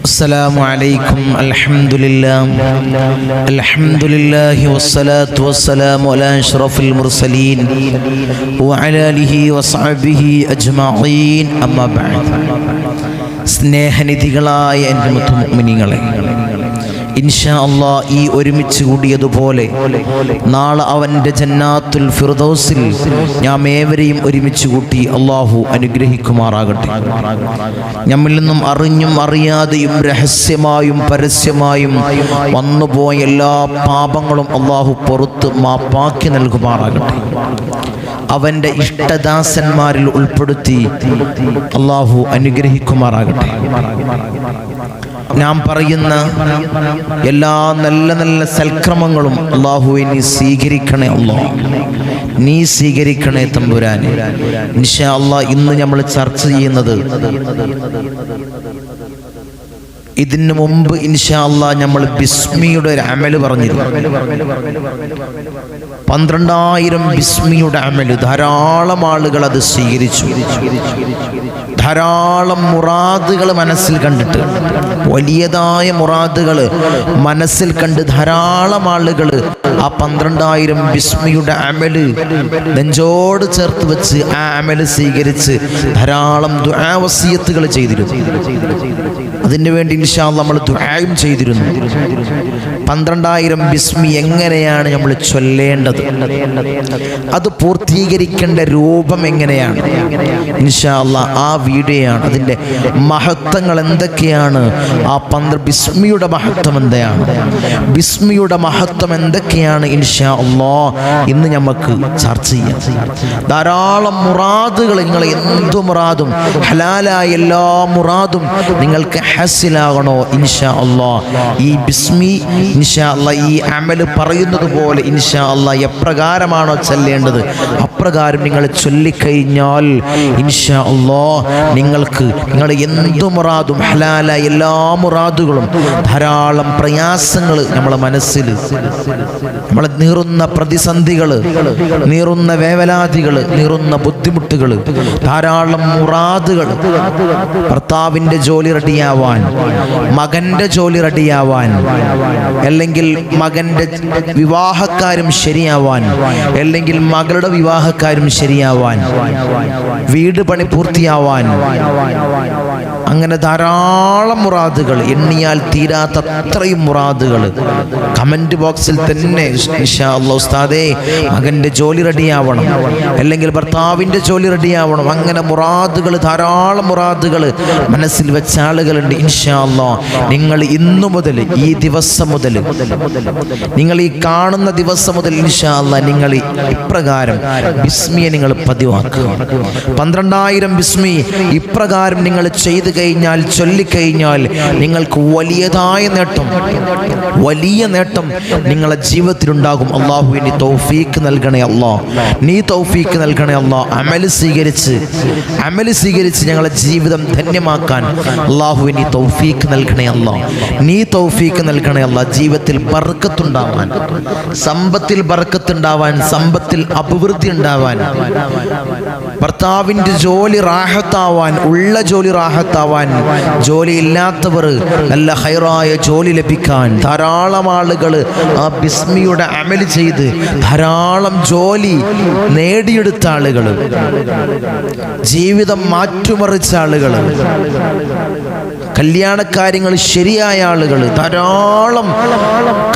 السلام عليكم. الحمد لله والصلاة والسلام على أشرف المرسلين وعلى آله وصحبه أجمعين. أما بعد. സ്നേഹനിധികളായ എൻ്റെ മുഅ്മിനീങ്ങളെ, ഇൻഷാ അല്ലാഹ് ഈ ഒരുമിച്ച് കൂടിയതുപോലെ നാളെ അവൻ്റെ ജന്നാത്തുൽ ഫിർദൗസിൽ നാം ഏവരെയും ഒരുമിച്ച് കൂട്ടി അല്ലാഹു അനുഗ്രഹിക്കുമാറാകട്ടെ. നമ്മിൽ നിന്നും അറിഞ്ഞും അറിയാതെയും രഹസ്യമായും പരസ്യമായും വന്നുപോയ എല്ലാ പാപങ്ങളും അല്ലാഹു പുറത്ത് മാപ്പാക്കി നൽകുമാറാകട്ടെ. അവൻ്റെ ഇഷ്ടദാസന്മാരിൽ ഉൾപ്പെടുത്തി അല്ലാഹു അനുഗ്രഹിക്കുമാറാകട്ടെ. നാം പറയുന്ന എല്ലാ നല്ല നല്ല സൽക്രമങ്ങളും അല്ലാഹുവേ നീ സ്വീകരിക്കണേ. അല്ലാഹ് നീ സ്വീകരിക്കണേ തമ്പുരാനെ. ഇൻഷാ അല്ലാഹ് ഇന്ന് നമ്മൾ ചർച്ച ചെയ്യുന്നത്, ഇതിനു മുമ്പ് ഇൻഷാ അല്ലാഹ് നമ്മൾ ബിസ്മിയുടെ ഒരു അമല് പറഞ്ഞിരുന്നു. 12,000 ബിസ്മിയുടെ അമല് ധാരാളം ആളുകൾ അത് സ്വീകരിച്ചു. ധാരാളം മുറാദുകൾ മനസ്സിൽ കണ്ടിട്ട്, വലിയതായ മുറാദുകൾ മനസ്സിൽ കണ്ട് ധാരാളം ആളുകൾ ആ 12,000 ബിസ്മിയുടെ അമല് നെഞ്ചോട് ചേർത്ത് വെച്ച് ആ അമല് സ്വീകരിച്ച് ധാരാളം ദുആ വസിയത്തുകൾ ചെയ്തിരുന്നു. അതിനു വേണ്ടി ഇൻഷാ അല്ലാഹ് നമ്മൾ ദുആയും ചെയ്തിരുന്നു. 12,000 ബിസ്മി എങ്ങനെയാണ് നമ്മൾ ചൊല്ലേണ്ടത്, അത് പൂർത്തീകരിക്കേണ്ട രൂപം എങ്ങനെയാണ്, ഇൻഷാ അല്ലാഹ് ആ വീഡിയോയാണ്. അതിൻ്റെ മഹത്വങ്ങൾ എന്തൊക്കെയാണ്, ആ ബിസ്മിയുടെ മഹത്വം എന്താണ്, ബിസ്മിയുടെ മഹത്വം എന്തൊക്കെയാണ്, ഇൻഷാ അല്ലാഹ് ഇന്ന് നമുക്ക് ചർച്ച ചെയ്യാം. ധാരാളം മുറാദുകൾ, നിങ്ങൾ എന്തു മുറാദും, ഹലാലായ എല്ലാ മുറാദും നിങ്ങൾക്ക് ഹാസിലാകണോ, ഇൻഷാ അല്ലാഹ് ഈ ബിസ്മി ഇൻഷാ അല്ലാഹ് ഈ അമല് പറയുന്നത് പോലെ ഇൻഷാ അല്ലാഹ് എപ്രകാരമാണോ ചൊല്ലേണ്ടത് അപ്രകാരം നിങ്ങൾ ചൊല്ലിക്കഴിഞ്ഞാൽ ഇൻഷാ അല്ലാഹ് നിങ്ങൾക്ക് നിങ്ങളുടെ എന്തു മുറാദും, ഹലാലായ എല്ലാ മുറാദുകളും, ധാരാളം പ്രയാസങ്ങൾ നമ്മളെ മനസ്സിൽ, നമ്മളെ നീറുന്ന പ്രതിസന്ധികൾ, നീറുന്ന വേവലാതികൾ, നീറുന്ന ബുദ്ധിമുട്ടുകൾ, ധാരാളം മുറാദുകൾ, ഭർത്താവിൻ്റെ ജോലി റെഡിയാവാൻ, മകൻ്റെ ജോലി റെഡിയാവാൻ, അല്ലെങ്കിൽ മകൻ്റെ വിവാഹക്കാരും ശരിയാവാൻ, അല്ലെങ്കിൽ മകളുടെ വിവാഹക്കാരും ശരിയാവാൻ, വീട് പണി പൂർത്തിയാവാൻ, അങ്ങനെ ധാരാളം മുറാദുകൾ, എണ്ണിയാൽ തീരാത്ത അത്രയും മുറാദുകൾ. കമന്റ് ബോക്സിൽ തന്നെ ഇൻഷാ അല്ലാഹ് ഉസ്താദേ മകൻ്റെ ജോലി റെഡിയാവണം, അല്ലെങ്കിൽ ഭർത്താവിൻ്റെ ജോലി റെഡിയാവണം, അങ്ങനെ മുറാദുകൾ, ധാരാളം മുറാദുകൾ മനസ്സിൽ വെച്ച ആളുകളുണ്ട്. ഇൻഷാ അല്ലാഹ് നിങ്ങൾ ഇന്നു മുതൽ, ഈ ദിവസം മുതൽ, നിങ്ങൾ ഈ കാണുന്ന ദിവസം മുതൽ ഇൻഷാ അല്ലാഹ് നിങ്ങൾ ഇപ്രകാരം ബിസ്മിയെ നിങ്ങൾ പതിവാക്കുക. 12,000 ബിസ്മി ഇപ്രകാരം നിങ്ങൾ ചെയ്തു കഴിഞ്ഞാൽ, ചൊല്ലിക്കഴിഞ്ഞാൽ നിങ്ങൾക്ക് വലിയതായ നേട്ടം, വലിയ നേട്ടം നിങ്ങളുടെ ജീവിതത്തിലുണ്ടാകും. അല്ലാഹു നീ തൗഫീക്ക് നൽകണേ അല്ലാഹ്, നീ തൗഫീക്ക് നൽകണേ അല്ലാഹ്. അമല് സ്വീകരിച്ച് ഞങ്ങളുടെ ജീവിതം ധന്യമാക്കാൻ അല്ലാഹു നീ തൗഫീക്ക് നൽകണേ അല്ലാഹ്, നീ തൗഫീക്ക് നൽകണേ അല്ലാഹ്. ജീവിതത്തിൽ ബർക്കത്തുണ്ടാവാൻ, സമ്പത്തിൽ ബർക്കത്തുണ്ടാവാൻ, സമ്പത്തിൽ അഭിവൃദ്ധി ഉണ്ടാവാൻ, ഭർത്താവിൻ്റെ ജോലി റാഹത്താവാൻ, ഉള്ള ജോലി റാഹത്താവാൻ, ജോലി ഇല്ലാത്തവർ നല്ല ഹൈറായ ജോലി ലഭിക്കാൻ, ധാരാളം ആളുകൾ ആ ബിസ്മിയുടെ അമല് ചെയ്ത് ധാരാളം ജോലി നേടിയെടുത്ത ആളുകൾ, ജീവിതം മാറ്റിമറിച്ച ആളുകൾ, കല്യാണക്കാര്യങ്ങൾ ശരിയായ ആളുകൾ, ധാരാളം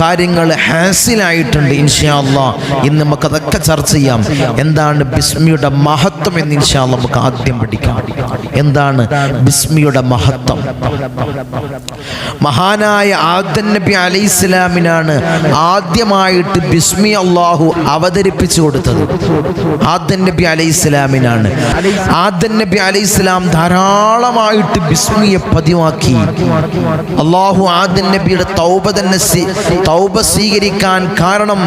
കാര്യങ്ങൾ ഹാസിലായിട്ടുണ്ട്. ഇൻഷാ അല്ലാഹ് ഇന്ന് നമുക്ക് അതൊക്കെ ചർച്ച ചെയ്യാം. എന്താണ് ബിസ്മിയുടെ മഹത്വം എന്ന് ഇൻഷാ അല്ലാഹ് നമുക്ക് ആദ്യം പഠിക്കാം. എന്താണ് ബിസ്മിയുടെ മഹത്വം? മഹാനായ ആദം നബി അലൈഹിസ്സലാമിനാണ് ആദ്യമായിട്ട് ബിസ്മി അല്ലാഹു അവതരിപ്പിച്ചു കൊടുത്തത്. ആദം നബി അലൈഹിസ്സലാമിനാണ്. ആദം നബി അലൈഹിസ്സലാം ധാരാളമായിട്ട് ബിസ്മിയെ പതിവാക്കി. അല്ലാഹു ആദം നബിയുടെ തൗബ സ്വീകരിക്കാൻ കാരണം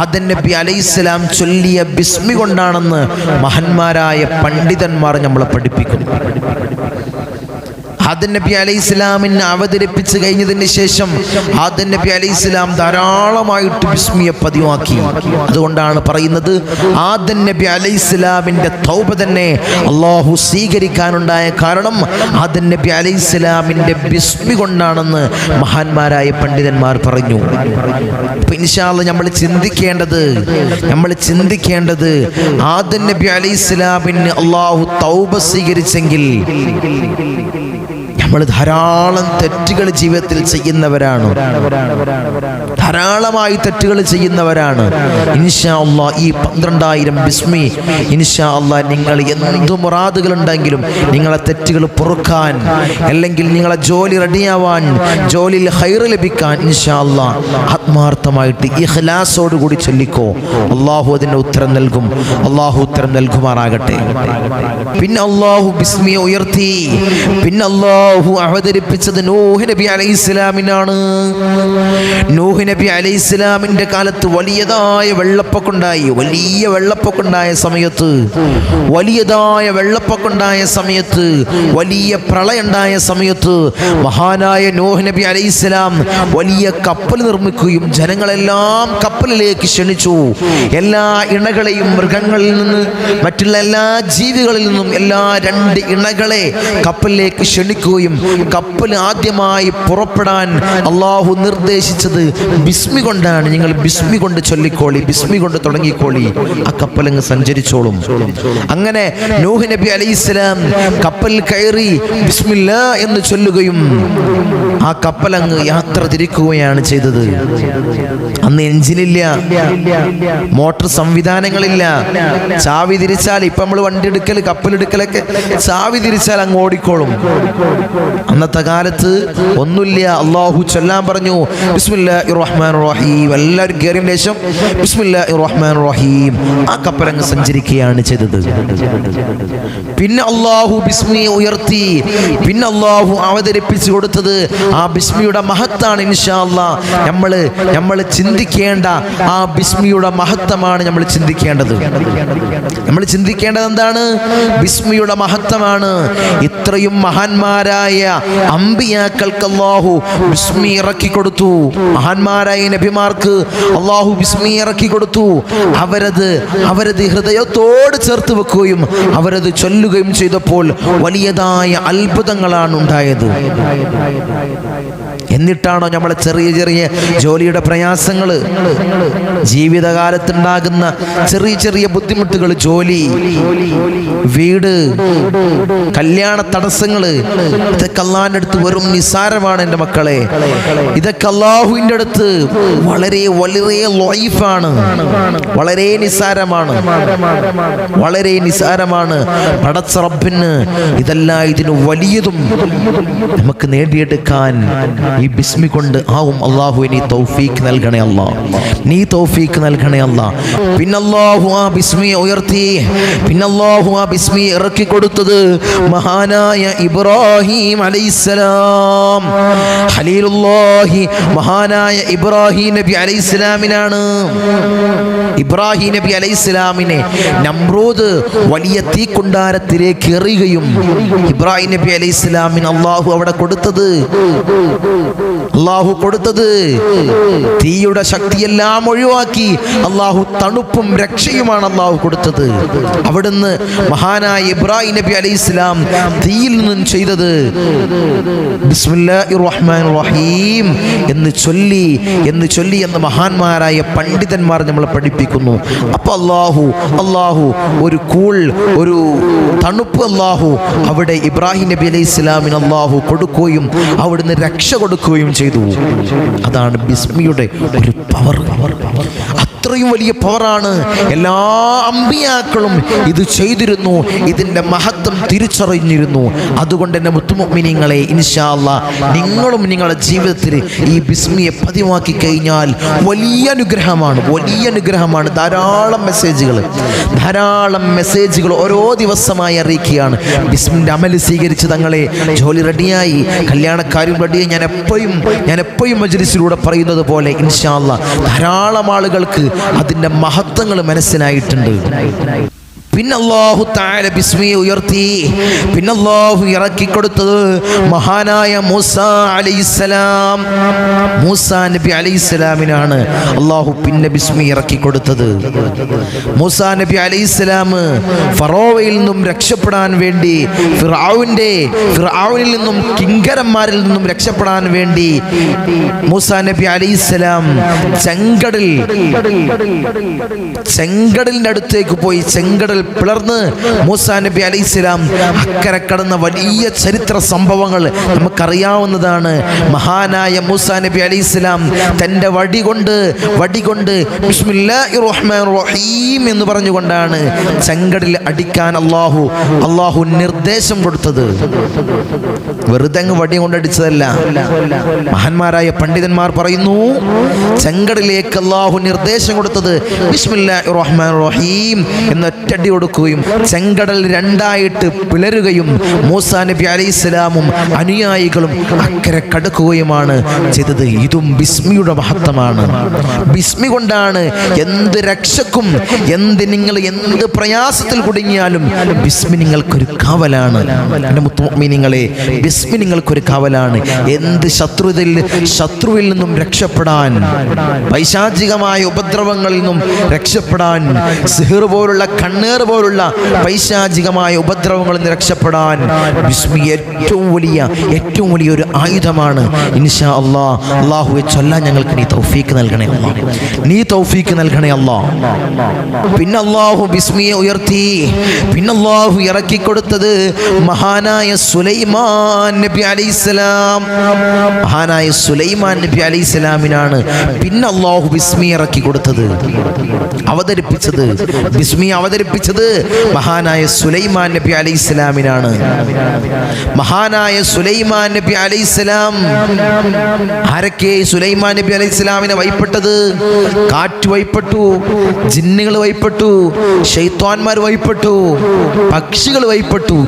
ആദം നബി അലൈഹിസ്സലാം ചൊല്ലിയ ബിസ്മി കൊണ്ടാണെന്ന് മഹാന്മാരായ പണ്ഡിതന്മാർ നമ്മളെ പഠിപ്പിക്കുന്നു. ആദം നബി അലൈഹിസ്സലാമിനെ അവതരിപ്പിച്ചു കഴിഞ്ഞതിന് ശേഷം ആദം നബി അലൈഹിസ്സലാം ധാരാളമായിട്ട് ബിസ്മിയെ പതിവാക്കി. അതുകൊണ്ടാണ് പറയുന്നത് ആദം നബി അലൈഹിസ്സലാമിന്റെ തൗബ തന്നെ അള്ളാഹു സ്വീകരിക്കാനുണ്ടായ കാരണം ആദം നബി അലൈഹിസ്സലാമിന്റെ ബിസ്മി കൊണ്ടാണെന്ന് മഹാന്മാരായ പണ്ഡിതന്മാർ പറഞ്ഞു. ഇൻഷാ അല്ലാഹ് നമ്മൾ ചിന്തിക്കേണ്ടത് ആദം നബി അലൈഹിസ്സലാമിന് അള്ളാഹു തൗബ സ്വീകരിച്ചെങ്കിൽ നമ്മൾ ധാരാളം തെറ്റുകൾ ജീവിതത്തിൽ ചെയ്യുന്നവരാണ്, ധാരാളമായി തെറ്റുകൾ ചെയ്യുന്നവരാണ്. ഇൻഷാ അല്ലാഹ് ഈ 12,000 ബിസ്മി ഇൻഷാ അല്ലാഹ് നിങ്ങൾ എന്ത് മുറാദുകൾ ഉണ്ടെങ്കിലും നിങ്ങളെ തെറ്റുകൾ പൊറുക്കാൻ, അല്ലെങ്കിൽ നിങ്ങളെ ജോലി റെഡിയാവാൻ, ജോലിയിൽ ഖൈറ് ലഭിക്കാൻ ഇൻഷാ അല്ലാഹ് ആത്മാർത്ഥമായിട്ട് ഇഖ്ലാസോട് കൂടി ചൊല്ലിക്കോ. അള്ളാഹു അതിന് ഉത്തരം നൽകും. അള്ളാഹു ഉത്തരം നൽകുമാറാകട്ടെ. പിന്നെ അള്ളാഹു ബിസ്മിയെ ഉയർത്തി. പിന്നെ അള്ളാഹു അവതരിപ്പിച്ചത് നൂഹ് നബി അലൈഹിസ്സലാമിനാണ്. നൂഹ് നബി അലൈഹിസ്സലാമിന്റെ കാലത്ത് വലിയതായ വെള്ളപ്പൊക്കമുണ്ടായി. വലിയ വെള്ളപ്പൊക്കമുണ്ടായ സമയത്ത് വലിയ പ്രളയമുണ്ടായ സമയത്ത് മഹാനായ നൂഹ് നബി അലൈഹിസ്സലാം വലിയ കപ്പൽ നിർമ്മിക്കുകയും ജനങ്ങളെല്ലാം കപ്പലിലേക്ക് ക്ഷണിച്ചു. എല്ലാ ഇണകളെയും മൃഗങ്ങളിൽ നിന്ന്, മറ്റുള്ള എല്ലാ ജീവികളിൽ നിന്നും എല്ലാ 2 ഇണകളെ കപ്പലിലേക്ക് ക്ഷണിക്കുകയും കപ്പൽ ആദ്യമായി പുറപ്പെടാൻ അള്ളാഹു നിർദ്ദേശിച്ചത് ബിസ്മി കൊണ്ടാണ്. നിങ്ങൾ ബിസ്മി കൊണ്ട് ചൊല്ലിക്കോളി, ബിസ്മി കൊണ്ട് തുടങ്ങിക്കോളി, ആ കപ്പൽ അങ്ങ് സഞ്ചരിച്ചോളും. അങ്ങനെ നൂഹ് നബി അലൈഹിസ്സലാം കപ്പലിൽ കയറി ബിസ്മില്ലാ എന്ന് ചൊല്ലുകയും ആ കപ്പൽ അങ്ങ് യാത്ര തിരിക്കുകയാണ് ചെയ്തത്. അന്ന് എഞ്ചിനില്ല, മോട്ടോർ സംവിധാനങ്ങളില്ല. ചാവി തിരിച്ചാൽ ഇപ്പൊ നമ്മൾ വണ്ടി എടുക്കൽ, കപ്പലെടുക്കലൊക്കെ ചാവി തിരിച്ചാൽ അങ്ങ് ഓടിക്കോളും. അന്നത്തെ കാലത്ത് ഒന്നുമില്ല. അള്ളാഹു ചൊല്ലാൻ പറഞ്ഞു ബിസ്മില്ലാഹിർ റഹ്മാനിർ റഹീം. എല്ലാവരും കയറിയ ശേഷം ബിസ്മില്ലാഹിർ റഹ്മാനിർ റഹീം, ആ കപ്പൽ അങ്ങ് സഞ്ചരിക്കുകയാണ് ചെയ്തത്. പിന്നെ അള്ളാഹു ബിസ്മിയെ ഉയർത്തി. പിന്നെ അള്ളാഹു അവതരിപ്പിച്ചു കൊടുത്തത് ആ ബിസ്മിയുടെ മഹത്താണ്. ഇൻഷാ അല്ലാഹ് നമ്മൾ ചിന്തിക്കേണ്ട ആ ബിസ്മിയുടെ മഹത്വമാണ് നമ്മൾ ചിന്തിക്കേണ്ടത്. എന്താണ്? ബിസ്മിയുടെ മഹത്വമാണ്. ഇത്രയും മഹാന്മാരായ അമ്പിയാക്കൾക്ക് അല്ലാഹു ബിസ്മി ഇറക്കി കൊടുത്തു. മഹാന്മാരായ നബിമാർക്ക് അല്ലാഹു ബിസ്മി ഇറക്കി കൊടുത്തു. അവരത് ഹൃദയത്തോട് ചേർത്ത് വെക്കുകയും അവരത് ചൊല്ലുകയും ചെയ്തപ്പോൾ വലിയതായ അത്ഭുതങ്ങളാണ് ഉണ്ടായത്. എന്നിട്ടാണോ നമ്മളെ ചെറിയ ചെറിയ ജോലിയുടെ പ്രയാസങ്ങൾ, ജീവിതകാലത്തുണ്ടാകുന്ന ചെറിയ ചെറിയ ബുദ്ധിമുട്ടുകൾ, ജോലി, വീട്, കല്യാണ തടസ്സങ്ങൾ, ഇതൊക്കെ അള്ളാഹിന്റെ അടുത്ത് വെറും നിസാരമാണ് എൻ്റെ മക്കളെ. ഇതൊക്കെ അള്ളാഹുവിൻ്റെ അടുത്ത് വളരെ വളരെ ലൈഫാണ്, വളരെ നിസാരമാണ്, വളരെ നിസാരമാണ്. പടച്ച റബ്ബിന് ഇതെല്ലാം ഇതിന് വലിയതും നമുക്ക് നേടിയെടുക്കാൻ ഈ ബിസ്മി കൊണ്ട് ആവും. അള്ളാഹു നീ തൗഫീഖ് നൽകണേ അല്ലാ, നീ തൗഫീഖ് നൽകണേ അല്ലാ. പിന്നെ അള്ളാഹു ആ ബിസ്മിയെ ഉയർത്തി. പിന്നെ അള്ളാഹു ആ ബിസ്മി ഇറക്കി കൊടുത്തത് മഹാനായ ഇബ്രാഹിം അലൈഹിസ്സലാം, ഖലീലുല്ലാഹി മഹാനായ ഇബ്രാഹിം നബി അലൈഹിസ്സലാമിനാണ്. ഇബ്രാഹിം നബി അലൈഹിസ്സലാമിനെ നമ്രൂദ് വലിയ തീക്കുണ്ടാരത്തിലേക്ക് എറിയുകയും ഇബ്രാഹിം നബി അലൈഹിസ്സലാമിന് അള്ളാഹു അവിടെ കൊടുത്തത് തീയുടെ ശക്തിയെല്ലാം ഒഴിവാക്കി അള്ളാഹു തണുപ്പും രക്ഷയുമാണ് അള്ളാഹു കൊടുത്തത്. അവിടുന്ന് മഹാനായ ഇബ്രാഹിം നബി അലൈഹിസ്സലാം തീയിൽ നിന്നും ചെയ്തത് ബിസ്മില്ലാഹിർ റഹ്മാനിർ റഹീം എന്ന് ചൊല്ലി എന്ന് മഹാന്മാരായ പണ്ഡിതന്മാർ നമ്മളെ പഠിപ്പിക്കുന്നു. അപ്പൊ അള്ളാഹു ഒരു തണുപ്പ് അള്ളാഹു അവിടെ ഇബ്രാഹിം നബി അലൈഹിസ്സലാമിന് അള്ളാഹു കൊടുക്കുകയും അവിടുന്ന് രക്ഷ കൊടുക്കുകയും ചെയ്തു. അതാണ് ബിസ്മിയുടെ ഒരു പവർ. അത്രയും വലിയ പവറാണ്. എല്ലാ അമ്പിയാക്കളും ഇത് ചെയ്തിരുന്നു, ഇതിൻ്റെ മഹത്വം തിരിച്ചറിഞ്ഞിരുന്നു. അതുകൊണ്ട് തന്നെ മുത്തുമുഅ്മിനീങ്ങളെ, ഇൻഷാ അല്ലാഹ് നിങ്ങളും നിങ്ങളുടെ ജീവിതത്തിൽ ഈ ബിസ്മിയെ പതിവാക്കി കഴിഞ്ഞാൽ വലിയ അനുഗ്രഹമാണ്. ധാരാളം മെസ്സേജുകൾ ഓരോ ദിവസമായി അറിയിക്കുകയാണ്. ബിസ്മിൻ്റെ അമൽ സ്വീകരിച്ച് തങ്ങളെ ജോലി റെഡിയായി, കല്യാണക്കാരും റെഡിയായി. ഞാൻ എപ്പോഴും മജ്‌ലിസിലൂടെ പറയുന്നത് പോലെ ഇൻഷാ അല്ലാഹ് ധാരാളം ആളുകൾക്ക് അതിൻ്റെ മഹത്വങ്ങൾ മനസ്സിലായിട്ടുണ്ട്. പിന്നെ അല്ലാഹു തആല ബിസ്മിയെ ഉയർത്തി. പിന്നെ അല്ലാഹു ഇറക്കി കൊടുത്തത് മഹാനായ മൂസാ അലൈഹിസ്സലാം. മൂസാ നബി അലൈഹിസ്സലാമിനാണ് അല്ലാഹു പിന്നെ ബിസ്മി ഇറക്കി കൊടുത്തത്. മൂസാ നബി അലൈഹിസ്സലാം ഫറോവയിൽ നിന്നും രക്ഷപ്പെടാൻ വേണ്ടി, ഫിർഔനിൽ നിന്നും കിങ്കരന്മാരിൽ നിന്നും രക്ഷപ്പെടാൻ വേണ്ടി മൂസാ നബി അലൈഹിസ്സലാം ചെങ്കടലിന്റെ അടുത്തേക്ക് പോയി. ചെങ്കടൽ പിളർന്ന് മൂസാ നബി അലൈഹിസ്സലാം അക്കരെ കടന്ന വലിയ ചരിത്ര സംഭവങ്ങൾ നമുക്കറിയാവുന്നതാണ്. മഹാനായ മൂസാ നബി അലൈഹിസ്സലാം തൻ്റെ വടി കൊണ്ട് ബിസ്മില്ലാഹിർ റഹ്മാനിർ റഹീം എന്ന് പറഞ്ഞുകൊണ്ടാണ് ചെങ്കടലിൽ അടിക്കാൻ അല്ലാഹു നിർദ്ദേശം കൊടുത്തത്. വെറുതെ അങ്ങ് വടി കൊണ്ടടിച്ചതല്ല. മഹാന്മാരായ പണ്ഡിതന്മാർ പറയുന്നു, ചെങ്കടലിലേക്ക് അല്ലാഹു നിർദ്ദേശം കൊടുത്തത് ബിസ്മില്ലാഹിർ റഹ്മാനിർ റഹീം എന്നൊറ്റടി കൊടുക്കുകയും ചെങ്കടൽ രണ്ടായിട്ട് പിളരുകയും മൂസാ നബി അലൈഹിസ്സലാമും അനുയായികളും അക്കരെ കടക്കുകയുമാണ് ചെയ്തത്. ഇതും ബിസ്മിയുടെ മഹത്വമാണ്. ബിസ്മി കൊണ്ടാണ് എന്ത് രക്ഷക്കും, എന്ത് പ്രയാസത്തിൽ കുടുങ്ങിയാലും ബിസ്മി നിങ്ങൾക്കൊരു കാവലാണ്. എൻ്റെ മുത്തുമുഅ്മിനീങ്ങളെ, ബിസ്മി നിങ്ങൾക്കൊരു കാവലാണ്. എന്ത് ശത്രുവിൽ നിന്നും രക്ഷപ്പെടാൻ, പൈശാചികമായ ഉപദ്രവങ്ങളിൽ നിന്നും രക്ഷപ്പെടാൻ, സിഹ്ർ പോലുള്ള, കണ്ണേർ പോലുള്ള പൈശാചികമായ ഉപദ്രവങ്ങളിൽ നിന്ന് രക്ഷപ്പെടാൻ ബിസ്മി ഏറ്റവും വലിയ ഒരു ആയുധമാണ്. ഇൻഷാ അല്ലാഹ് അല്ലാഹുവേ ചൊല്ലാൻ ഞങ്ങൾക്ക് നീ തൗഫീക്ക് നൽകണേ അല്ലാഹ്, നീ തൗഫീക്ക് നൽകണേ അല്ലാഹ്. പിന്നെ അല്ലാഹു ബിസ്മിയെ ഉയർത്തി. പിന്നെ അല്ലാഹു ഇറക്കി കൊടുത്തത് മഹാനായ സുലൈമാൻ നബി അലൈഹിസ്സലാം. മഹാനായ സുലൈമാൻ നബി അലൈഹിസ്സലാമിനാണ് പിന്നെ അല്ലാഹു ബിസ്മി ഇറക്കി കൊടുത്തത്, അവതരിപ്പിച്ചത്. ബിസ്മി അവതരിപ്പിച്ചത് മഹാനായ സുലൈമാൻ നബി അലൈഹിസ്സലാമിനാണ്. മഹാനായ സുലൈമാൻ നബി അലൈഹിസ്സലാം ആരൊക്കെ സുലൈമാൻ നബി അലൈഹിസ്സലാമിനെ വഴിപ്പെട്ടത്? കാറ്റ് വഴിപ്പെട്ടു, ജിന്നുകൾ വഴിപ്പെട്ടു, ശൈത്വാന്മാർ വഴിപ്പെട്ടു, പക്ഷികൾ വഴിപ്പെട്ടു.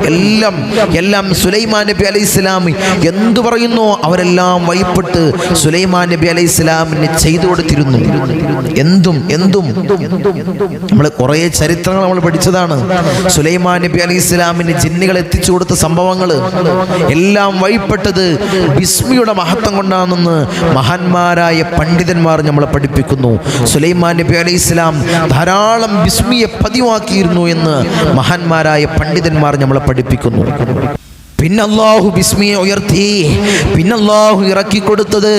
എല്ലാം സുലൈമാൻ നബി അലൈഹിസ്സലാം എന്തു പറയുന്നു അവരെല്ലാം വഴിപ്പെട്ട് സുലൈമാൻ നബി അലൈഹിസ്സലാമിന് ചെയ്തു കൊടുത്തിരുന്നു. എന്തും നമ്മൾ കുറേ ചരിത്രങ്ങൾ നമ്മൾ പഠിച്ചതാണ്. സുലൈമാൻ നബി അലൈഹിസ്സലാമിന് ജിന്നുകൾ എത്തിച്ചു കൊടുത്ത സംഭവങ്ങൾ എല്ലാം വഴിപ്പെട്ടത് ബിസ്മിയുടെ മഹത്വം കൊണ്ടാണെന്ന് മഹാന്മാരായ പണ്ഡിതന്മാർ നമ്മളെ പഠിപ്പിക്കുന്നു. സുലൈമാൻ നബി അലൈഹിസ്സലാം ധാരാളം ബിസ്മിയെ പതിവാക്കിയിരുന്നു എന്ന് മഹാന്മാരായ പണ്ഡിതന്മാർ നമ്മളെ പഠിപ്പിക്കുന്നു. പിന്നെ അല്ലാഹു ബിസ്മിയെ ഉയർത്തി. പിന്നെ അല്ലാഹു ഇറക്കി കൊടുത്തത്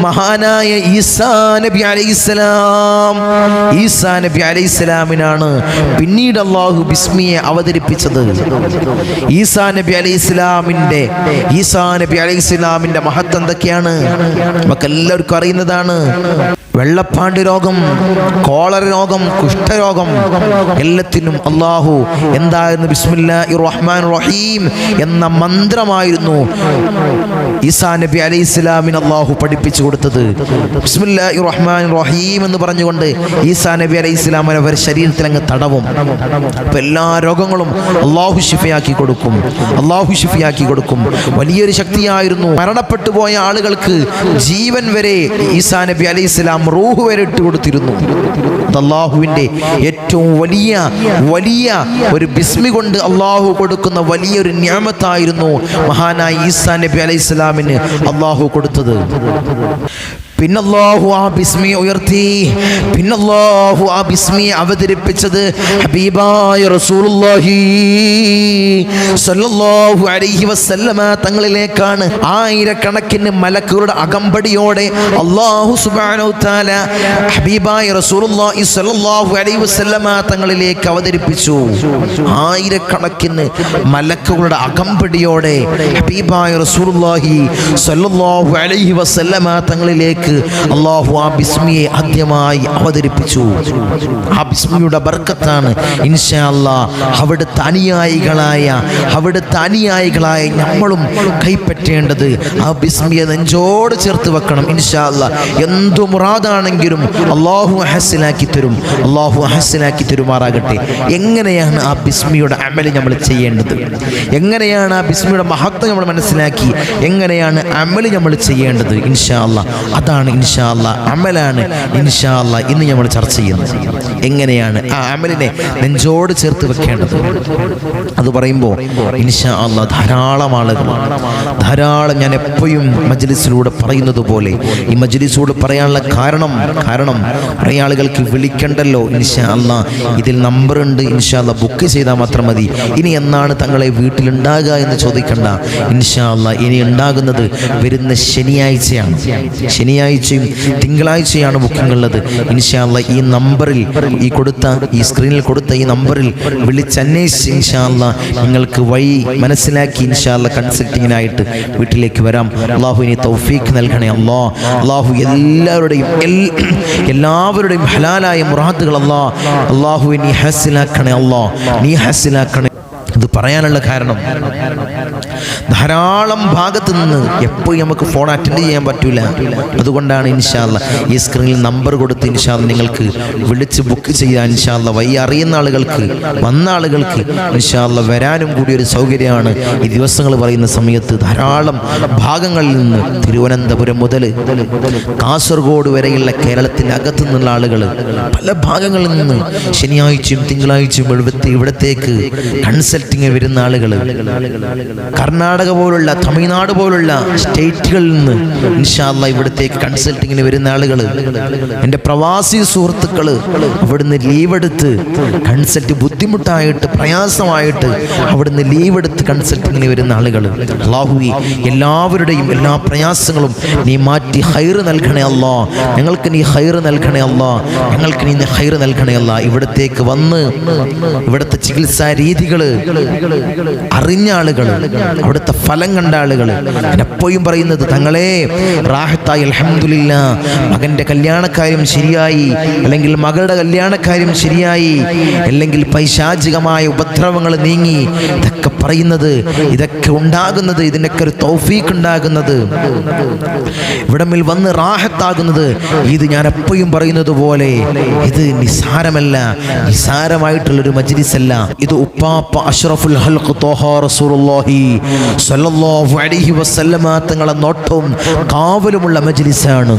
മഹാനായ ഈസാ നബി അലൈഹിസ്സലാം. ഈസാ നബി അലൈഹിസ്സലാമിനാണ് പിന്നീട് അല്ലാഹു ബിസ്മിയെ അവതരിപ്പിച്ചത്. ഈസാ നബി അലൈഹിസ്സലാമിന്റെ മഹത്വം എന്തൊക്കെയാണ് നമുക്കെല്ലാവർക്കും അറിയുന്നതാണ്. വെള്ളപ്പാണ്ട് രോഗം, കോളറ രോഗം, കുഷ്ഠരോഗം, എല്ലാത്തിനും അല്ലാഹു എന്തായിരുന്നു? ബിസ്മില്ലാഹിർ റഹ്മാനിർ റഹീം എന്ന മന്ത്രമായിരുന്നു ഈസാ നബി അലൈഹിസ്സലാമിന് അല്ലാഹു പഠിപ്പിച്ചു കൊടുത്തത്. ബിസ്മില്ലാഹിർ റഹ്മാനിർ റഹീം എന്ന് പറഞ്ഞുകൊണ്ട് ഈസാ നബി അലൈഹിസ്സലാം അവരുടെ ശരീരത്തിൽ അങ്ങ് തടവും. അപ്പൊ എല്ലാ രോഗങ്ങളും അല്ലാഹു ശിഫയാക്കി കൊടുക്കും. വലിയൊരു ശക്തിയായിരുന്നു. മരണപ്പെട്ടു പോയ ആളുകൾക്ക് ജീവൻ വരെ ഈസാ നബി അലൈഹിസ്സലാം റൂഹ് വരെ ഇട്ട് കൊടുത്തിരുന്നു. അല്ലാഹുവിൻ്റെ ഏറ്റവും വലിയ ഒരു ബിസ്മി കൊണ്ട് അല്ലാഹു കൊടുക്കുന്ന വലിയൊരു നിഅമത്തായിരുന്നു മഹാനായ ഈസാ നബി അലൈഹിസ്സലാമിന് അല്ലാഹു കൊടുത്തത്. പിന്നെ അല്ലാഹു ആ ബിസ്മി ഉയർത്തി. പിന്നെ അല്ലാഹു ആ ബിസ്മി അവതരിപ്പിച്ചത് ഹബീബായ റസൂലുള്ളാഹി സ്വല്ലല്ലാഹു അലൈഹി വസല്ലമ തങ്ങളിലേക്കാണ്. ആയിരക്കണക്കിന് മലക്കുകളുടെ അകമ്പടിയോടെ അല്ലാഹു സുബ്ഹാനഹു തആല ഹബീബായ റസൂലുള്ളാഹി സ്വല്ലല്ലാഹു അലൈഹി വസല്ലമ തങ്ങളിലേക്ക് അവതരിപ്പിച്ചു. ആയിരക്കണക്കിന് മലക്കുകളുടെ അകമ്പടിയോടെ ഹബീബായ റസൂലുള്ളാഹി സ്വല്ലല്ലാഹു അലൈഹി വസല്ലമ തങ്ങളിലേക്ക് അല്ലാഹു ആ ബിസ്മിയെ ആദ്യമായി അവതരിപ്പിച്ചു. ആ ബിസ്മിയുടെ ബർക്കത്താണ് ഇൻഷാ അല്ലാഹ് അവിടുത്തെ അനുയായികളായ നമ്മളും കൈപ്പറ്റേണ്ടത്. ആ ബിസ്മിയെ നെഞ്ചോട് ചേർത്ത് വെക്കണം ഇൻഷാ അല്ലാഹ്. എന്തു മുറാദാണെങ്കിലും അല്ലാഹു ഹസ്സിലാക്കി തരുമാറാകട്ടെ. എങ്ങനെയാണ് ആ ബിസ്മിയുടെ അമൽ നമ്മൾ ചെയ്യേണ്ടത്? എങ്ങനെയാണ് ആ ബിസ്മിയുടെ മഹത്വം നമ്മൾ മനസ്സിലാക്കി എങ്ങനെയാണ് അമൽ നമ്മൾ ചെയ്യേണ്ടത്? ഇൻഷാ അല്ലാഹ് അതാണ് അതാണ് ഇൻഷാ അല്ലാ, അമലാണ് ഇൻഷാ അല്ലാ ഇന്ന് നമ്മൾ ചർച്ച ചെയ്യുന്നത്. എങ്ങനെയാണ് ആ അമലിനെ നെഞ്ചോട് ചേർത്ത് വെക്കേണ്ടത് അത് പറയുമ്പോൾ ഇൻഷാ അല്ലാ ധാരാളം ആളുകൾ, ധാരാളം, ഞാൻ എപ്പോഴും മജ്ലിസിലൂടെ പറയുന്നത് പോലെ ഈ മജ്ലിസിലൂടെ പറയാനുള്ള കാരണം കുറേ ആളുകൾക്ക് വിളിക്കണ്ടല്ലോ. ഇൻഷാ അല്ലാ ഇതിൽ നമ്പറുണ്ട്, ഇൻഷാ അല്ലാ ബുക്ക് ചെയ്താൽ മാത്രം മതി. ഇനി എന്നാണ് തങ്ങളെ വീട്ടിലുണ്ടാകുക എന്ന് ചോദിക്കണ്ട. ഇൻഷാ അല്ലാ ഇനി ഉണ്ടാകുന്നത് വരുന്ന ശനിയാഴ്ചയാണ്. ശനിയാഴ്ചയും തിങ്കളാഴ്ചയാണ് ബുക്കിംഗ് ഉള്ളത്. ഇൻഷാ അല്ലാ ഈ നമ്പറിൽ, ഈ സ്ക്രീനിൽ കൊടുത്ത ഈ നമ്പറിൽ വിളിച്ചന്വേഷിച്ച് ഇൻഷാ അല്ലാ നിങ്ങൾക്ക് വഴി മനസ്സിലാക്കി ഇൻഷാ അല്ലാ കൺസൾട്ടിങ്ങിനായിട്ട് വീട്ടിലേക്ക് വരാം. അള്ളാഹു ഇനി തൗഫീഖ് നൽകണേ അല്ലാ. അള്ളാഹു എല്ലാവരുടെയും ഹലാലായ മുറാദുകൾ അള്ളാഹു നീ ഹാസിലാക്കണേ അല്ലാ, നീ ഹാസിലാക്കണേ. ഇത് പറയാനുള്ള കാരണം ധാരാളം ഭാഗത്ത് നിന്ന് എപ്പോഴും നമുക്ക് ഫോൺ അറ്റൻഡ് ചെയ്യാൻ പറ്റൂല. അതുകൊണ്ടാണ് ഇൻഷാ അല്ലാ ഈ സ്ക്രീനിൽ നമ്പർ കൊടുത്ത് ഇൻഷാ അല്ലാ നിങ്ങൾക്ക് വിളിച്ച് ബുക്ക് ചെയ്യാൻ ഇൻഷാ അല്ലാ വഴി അറിയുന്ന ആളുകൾക്ക്, വന്ന ആളുകൾക്ക് ഇൻഷാ അല്ലാ വരാനും കൂടി ഒരു സൗകര്യമാണ് ഈ ദിവസങ്ങൾ പറയുന്ന സമയത്ത്. ധാരാളം ഭാഗങ്ങളിൽ നിന്ന്, തിരുവനന്തപുരം മുതൽ കാസർഗോഡ് വരെയുള്ള കേരളത്തിൻ്റെ അകത്തു നിന്നുള്ള ആളുകൾ, പല ഭാഗങ്ങളിൽ നിന്ന് ശനിയാഴ്ചയും തിങ്കളാഴ്ചയും ഇവിടത്തേക്ക് കൺസൾട്ടിങ് വരുന്ന ആളുകൾ, കർണാടക പോലുള്ള, തമിഴ്നാട് പോലുള്ള സ്റ്റേറ്റുകളിൽ നിന്ന് ഇൻഷാ അല്ലാ ഇവിടത്തേക്ക് കൺസൾട്ടിങ്ങിന് വരുന്ന ആളുകൾ, എൻ്റെ പ്രവാസി സുഹൃത്തുക്കൾ അവിടുന്ന് ലീവ് എടുത്ത് കൺസൾട്ട് ബുദ്ധിമുട്ടായിട്ട്, പ്രയാസമായിട്ട് അവിടുന്ന് ലീവ് എടുത്ത് കൺസൾട്ടിങ്ങിന് വരുന്ന ആളുകൾ, അല്ലാഹുവേ എല്ലാവരുടെയും എല്ലാ പ്രയാസങ്ങളും നീ മാറ്റി ഹൈറ് നൽകണേ അല്ലാ. ഞങ്ങൾക്ക് നീ ഹൈറ് നൽകണേ അല്ലാ, ഞങ്ങൾക്ക് നീ ഹൈറ് നൽകണേ അല്ലാ. ഇവിടത്തേക്ക് വന്ന് ഇവിടുത്തെ ചികിത്സാ രീതികൾ അറിഞ്ഞ ആളുകൾ, അവിടുത്തെ ഫലം കണ്ട ആളുകൾ, എപ്പോഴും പറയുന്നത് തങ്ങളെ റാഹത്തായി അൽഹംദുലില്ലാ, മകന്റെ കല്യാണക്കാര്യം ശരിയായി, അല്ലെങ്കിൽ മകളുടെ കല്യാണക്കാര്യം ശരിയായി, അല്ലെങ്കിൽ പൈശാചികമായ ഉപദ്രവങ്ങൾ നീങ്ങി. ഇതൊക്കെ പറയുന്നത്, ഇതൊക്കെ ഉണ്ടാകുന്നത്, ഇതിനൊക്കെ ഒരു തൗഫീഖ് ഉണ്ടാകുന്നത്, ഇവിടമിൽ വന്ന് റാഹത്താകുന്നത്, ഇത് ഞാൻ എപ്പോഴും പറയുന്നത് പോലെ ഇത് നിസാരമല്ല, നിസാരമായിട്ടുള്ളൊരു മജ്ലിസല്ല. ഇത് ഉപ്പാപ്പ അഷ്റഫുൽ ഖൽഖ് ത്വാഹ റസൂലുള്ളാഹി സ്വല്ലല്ലാഹു അലൈഹി വസല്ലമ തങ്ങളെ നോട്ടവും കാവലുമുള്ള മജ്ലിസാണ്.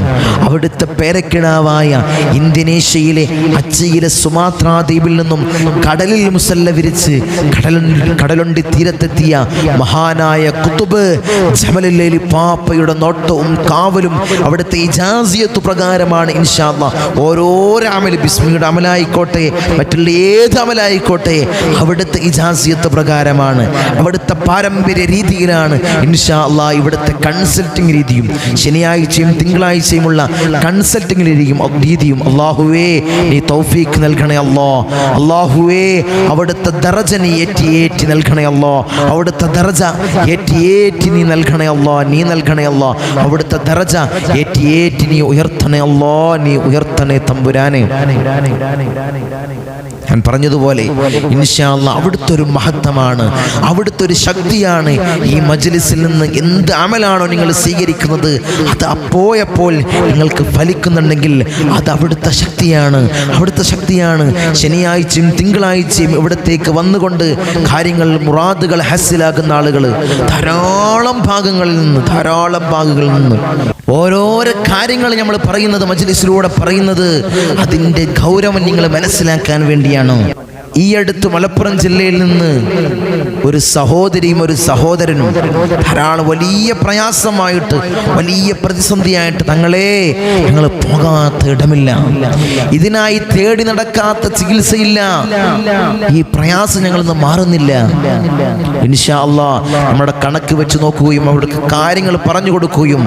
അവിടുത്തെ പേരക്കിടാവായ ഇന്തോനേഷ്യയിലെ അച്ചയിലെ സുമാത്രാ ദ്വീപിൽ നിന്നും കടലിൽ മുസല്ല വിരിച്ച് കടലുണ്ടി തീരത്തെത്തിയ മഹാനായ ഖുതുബ് ജമലുൽ ലൈലി പാപ്പയുടെ നോട്ടവും കാവലും അവിടുത്തെ ഇജാസിയത്ത് പ്രകാരമാണ് ഇൻഷാ അല്ലാഹ് ഓരോരോ അമൽ, ബിസ്മിയുടെ അമലായിക്കോട്ടെ, മറ്റുള്ള ഏത് അമലായിക്കോട്ടെ, അവിടുത്തെ ഇജാസിയത്ത് പ്രകാരമാണ്, അവിടുത്തെ പാരമ്പര്യ രീതിയിലാണ് ഇൻഷാ അല്ലാഹ് ഇവിടുത്തെ കൺസൾട്ടിങ് രീതിയും ശനിയാഴ്ചയും തിങ്കളാഴ്ചയുമുള്ള കൺസൾട്ടിങ് രീതിയും അല്ലാഹുവേ നീ തൗഫീഖ് നൽകണേ അല്ലാ. അല്ലാഹുവേ അവിടുത്തെ ദറജ നീ ഏറ്റി നൽകണേ അല്ലാ. അവിടുത്തെ ദറജ ഏറ്റി നീ നൽകണേ അല്ലാ, നീ നൽകണേ അല്ലാ. അവിടുത്തെ ദറജ ഏറ്റി നീ ഉയർത്തണേ അല്ലാ, നീ ഉയർത്തണേ തമ്പുരാനെ. ഞാൻ പറഞ്ഞതുപോലെ ഇൻഷാ അല്ലാഹ് അവിടുത്തെ ഒരു മഹത്വമാണ്, അവിടുത്തെ ഒരു ശക്തിയാണ്. ഈ മജ്ലിസിൽ നിന്ന് എന്ത് അമലാണോ നിങ്ങൾ സ്വീകരിക്കുന്നത് അത് അപ്പോഴപ്പോൾ നിങ്ങൾക്ക് ഫലിക്കുന്നുണ്ടെങ്കിൽ അത് അവിടുത്തെ ശക്തിയാണ്, അവിടുത്തെ ശക്തിയാണ്. ശനിയാഴ്ചയും തിങ്കളാഴ്ചയും ഇവിടത്തേക്ക് വന്നുകൊണ്ട് കാര്യങ്ങൾ, മുറാദുകൾ ഹാസിലാക്കുന്ന ആളുകൾ ധാരാളം ഭാഗങ്ങളിൽ നിന്ന് ഓരോരോ കാര്യങ്ങൾ നമ്മൾ പറയുന്നത്, മജ്ലിസിലൂടെ പറയുന്നത്, അതിൻ്റെ ഗൗരവം നിങ്ങൾ മനസ്സിലാക്കാൻ വേണ്ടിയാണ്. ഈ അടുത്ത് മലപ്പുറം ജില്ലയിൽ നിന്ന് ഒരു സഹോദരിയും ഒരു സഹോദരനും ധാരാളം വലിയ പ്രയാസമായിട്ട്, വലിയ പ്രതിസന്ധിയായിട്ട്, തങ്ങളെ ഞങ്ങൾ പോകാത്ത ഇടമില്ല, ഇതിനായി തേടി നടക്കാത്ത ചികിത്സയില്ല, ഈ പ്രയാസം ഞങ്ങളിന്ന് മാറുന്നില്ല. ഇൻഷാ അല്ലാഹ് നമ്മുടെ കണക്ക് വെച്ച് നോക്കുകയും അവർക്ക് കാര്യങ്ങൾ പറഞ്ഞു കൊടുക്കുകയും